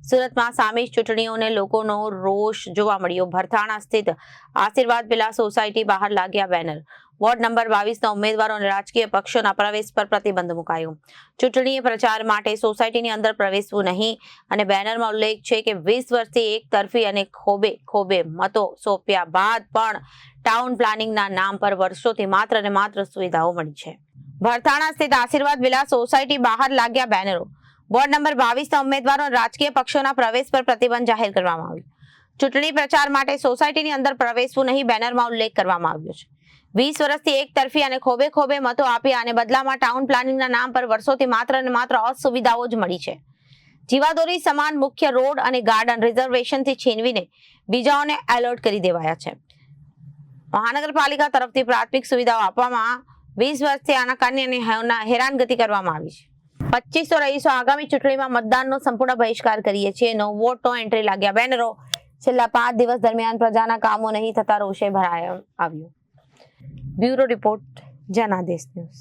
સુરતમાં સામી ચૂંટણીઓને લોકોનો રોષ જોવા મળ્યો। ભરથાણા સ્થિત આશીર્વાદ વિલા સોસાયટી બહાર લાગ્યા બેનર। વોર્ડ નંબર 22ના ઉમેદવારો અને રાજકીય પક્ષોના પ્રવેશ પર પ્રતિબંધ મુકાયો। ચૂંટણી પ્રચાર માટે સોસાયટીની અંદર પ્રવેશવું નહીં અને બેનરમાં ઉલ્લેખ છે કે 20 વર્ષથી એક તરફી અને ખોબે મતો સોંપ્યા બાદ પણ ટાઉન પ્લાનિંગના નામ પર વર્ષોથી માત્ર ને માત્ર સુવિધાઓ મળી છે। ભરથાણા સ્થિત આશીર્વાદ વિલા સોસાયટી બહાર લાગ્યા બેનરો। વોર્ડ નંબર 22ના ઉમેદવારો અને રાજકીય પક્ષોના પ્રવેશ પર પ્રતિબંધ જાહેર કરવામાં આવ્યો। ચૂંટણી પ્રચાર માટે સોસાયટીની અંદર પ્રવેશવું નહીં બેનરમાં ઉલ્લેખ કરવામાં આવ્યો છે। 20 વર્ષથી એક તરફી અને ખોબે મતો આપ્યા અને બદલામાં ટાઉન પ્લાનિંગના નામ પર વર્ષોથી માત્ર ને માત્ર અસુવિધાઓ જ મળી છે। જીવાદોરી સમાન મુખ્ય રોડ અને ગાર્ડન રિઝર્વેશનથી છીનવીને બીજાઓને એલર્ટ કરી દેવાયા છે। મહાનગરપાલિકા તરફથી પ્રાથમિક સુવિધાઓ આપવામાં 20 વર્ષથી આનાકાની અને હેરાનગતિ કરવામાં આવી છે। 2500 રહીશો આગામી ચૂંટણીમાં મતદાનનો સંપૂર્ણ બહિષ્કાર કરીએ છીએ। નો વોટ નો એન્ટ્રી લાગ્યા બેનરો। છેલ્લા 5 દિવસ દરમિયાન પ્રજાના કામો નહીં થતા રોષે ભરાયો આવ્યો। Bureau report Janadesh news.